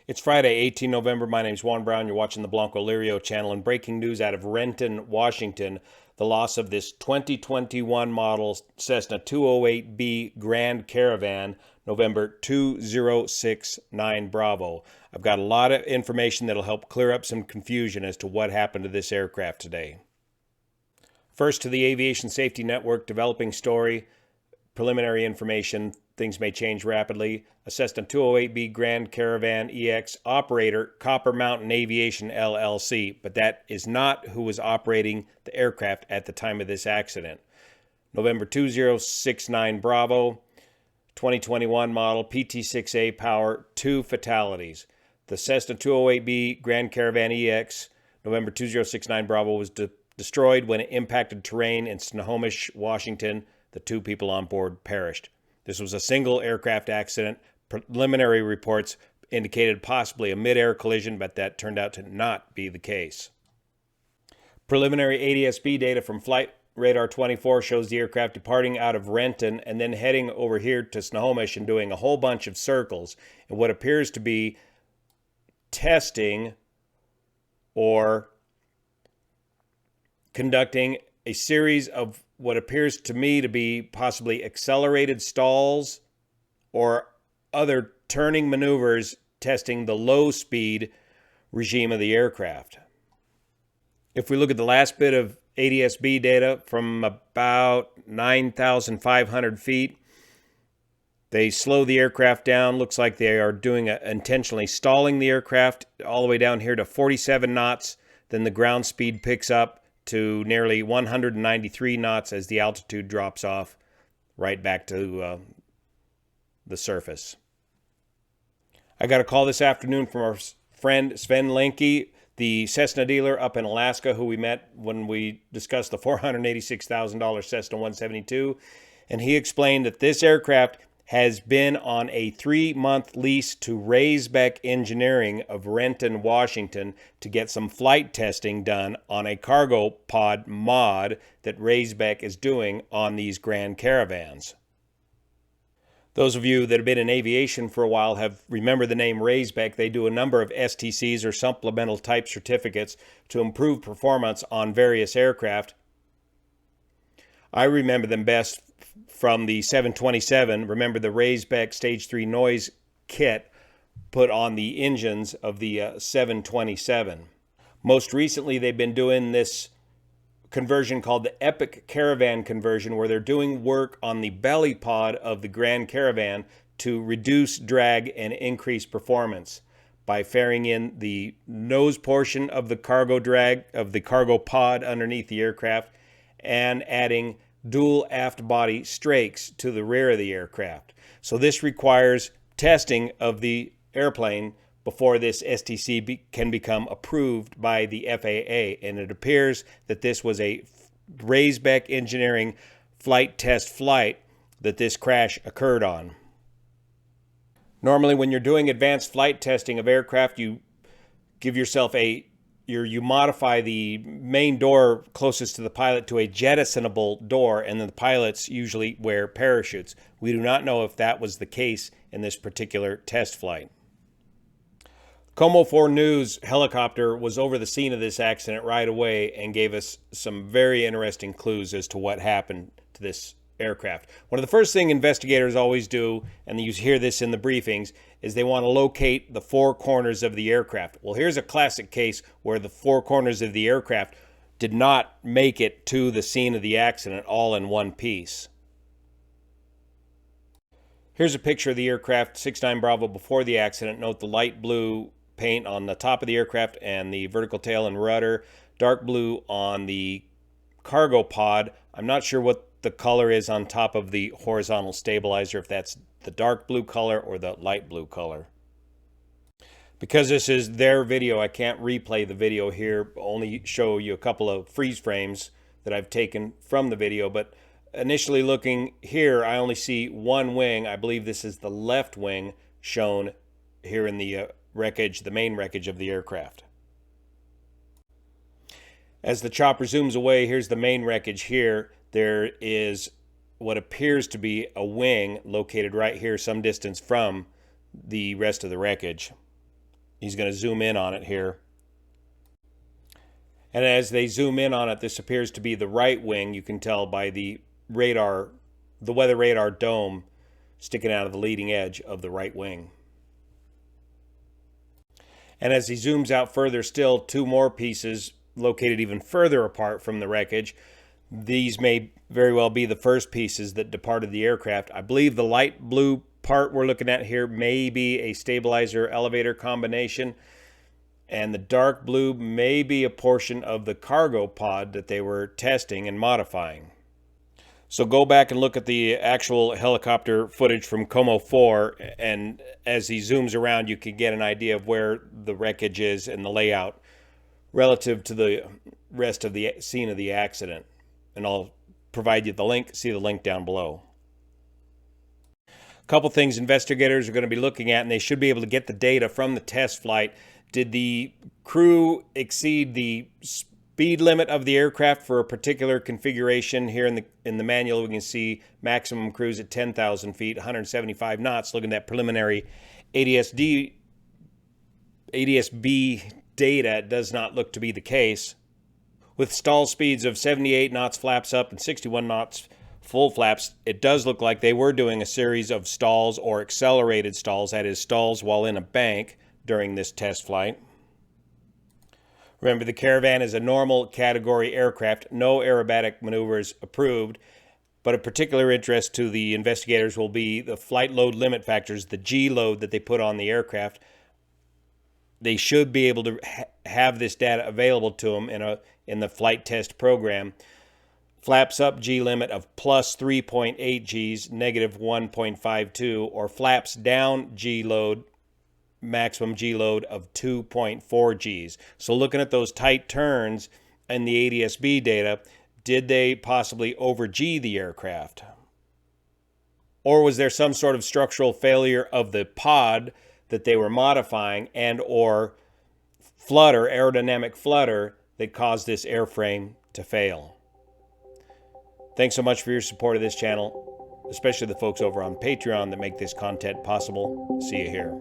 It's Friday, 18 November. My name's Juan Brown. You're watching the Blanco Lirio channel. And breaking news out of Renton, Washington, the loss of this 2021 model Cessna 208B Grand Caravan, November 2069 Bravo. I've got a lot of information that'll help clear up some confusion as to what happened to this aircraft today. First, to the Aviation Safety Network developing story, preliminary information. Things may change rapidly. A Cessna 208B Grand Caravan EX operator, Copper Mountain Aviation LLC, but that is not who was operating the aircraft at the time of this accident. November 2069 Bravo, 2021 model, PT6A power, 2 fatalities. The Cessna 208B Grand Caravan EX, November 2069 Bravo, was destroyed when it impacted terrain in Snohomish, Washington. The 2 people on board perished. This was a single aircraft accident. Preliminary reports indicated possibly a mid-air collision, but that turned out to not be the case. Preliminary ADS-B data from Flight Radar 24 shows the aircraft departing out of Renton and then heading over here to Snohomish and doing a whole bunch of circles in what appears to be testing or conducting a series of what appears to me to be possibly accelerated stalls or other turning maneuvers, testing the low speed regime of the aircraft. If we look at the last bit of ADS-B data from about 9,500 feet, they slow the aircraft down. Looks like they are doing intentionally stalling the aircraft all the way down here to 47 knots. Then the ground speed picks up to nearly 193 knots as the altitude drops off right back to the surface. I got a call this afternoon from our friend Sven Lenke, the Cessna dealer up in Alaska, who we met when we discussed the $486,000 Cessna 172, and he explained that this aircraft has been on a 3-month lease to Raisbeck Engineering of Renton, Washington, to get some flight testing done on a cargo pod mod that Raisbeck is doing on these Grand Caravans. Those of you that have been in aviation for a while have remembered the name Raisbeck. They do a number of STCs or supplemental type certificates to improve performance on various aircraft. I remember them best from the 727. Remember the Raisbeck Stage 3 noise kit put on the engines of the 727. Most recently, they've been doing this conversion called the Epic Caravan conversion, where they're doing work on the belly pod of the Grand Caravan to reduce drag and increase performance by fairing in the nose portion of the cargo drag of the cargo pod underneath the aircraft and adding dual aft body strakes to the rear of the aircraft. So this requires testing of the airplane before this STC can become approved by the FAA. And it appears that this was a Raisbeck Engineering flight test flight that this crash occurred on. Normally, when you're doing advanced flight testing of aircraft, you give yourself you modify the main door closest to the pilot to a jettisonable door, and then the pilots usually wear parachutes. We do not know if that was the case in this particular test flight. Como 4 News helicopter was over the scene of this accident right away and gave us some very interesting clues as to what happened to this aircraft. One of the first things investigators always do, and you hear this in the briefings, is they want to locate the 4 corners of the aircraft. Well, here's a classic case where the 4 corners of the aircraft did not make it to the scene of the accident all in one piece. Here's a picture of the aircraft 69 Bravo before the accident. Note the light blue paint on the top of the aircraft and the vertical tail and rudder, dark blue on the cargo pod. I'm not sure what the color is on top of the horizontal stabilizer, if that's the dark blue color or the light blue color. Because this is their video, I can't replay the video here, only show you a couple of freeze frames that I've taken from the video. But initially looking here, I only see one wing. I believe this is the left wing shown here in the wreckage, the main wreckage of the aircraft. As the chopper zooms away, here's the main wreckage here. There is what appears to be a wing located right here some distance from the rest of the wreckage. He's going to zoom in on it here. And as they zoom in on it, this appears to be the right wing. You can tell by the radar, the weather radar dome sticking out of the leading edge of the right wing. And as he zooms out further still, two more pieces located even further apart from the wreckage. These may very well be the first pieces that departed the aircraft. I believe the light blue part we're looking at here may be a stabilizer elevator combination, and the dark blue may be a portion of the cargo pod that they were testing and modifying. So go back and look at the actual helicopter footage from Como 4, and as he zooms around, you can get an idea of where the wreckage is and the layout relative to the rest of the scene of the accident. And I'll provide you the link. See the link down below. A couple things investigators are going to be looking at, and they should be able to get the data from the test flight. Did the crew exceed the speed limit of the aircraft for a particular configuration? Here in the manual, we can see maximum cruise at 10,000 feet, 175 knots. Looking at that preliminary ADS-B data, it does not look to be the case. With stall speeds of 78 knots flaps up and 61 knots full flaps, it does look like they were doing a series of stalls or accelerated stalls, that is, stalls while in a bank during this test flight. Remember, the Caravan is a normal category aircraft, no aerobatic maneuvers approved, but of particular interest to the investigators will be the flight load limit factors, the G load that they put on the aircraft. They should be able to have this data available to them in the flight test program. Flaps up G limit of plus 3.8 Gs, negative 1.52, or flaps down G load, maximum G load of 2.4 Gs. So looking at those tight turns in the ADS-B data, did they possibly over G the aircraft? Or was there some sort of structural failure of the pod that they were modifying and or flutter, aerodynamic flutter, that caused this airframe to fail? Thanks so much for your support of this channel, especially the folks over on Patreon that make this content possible. See you here.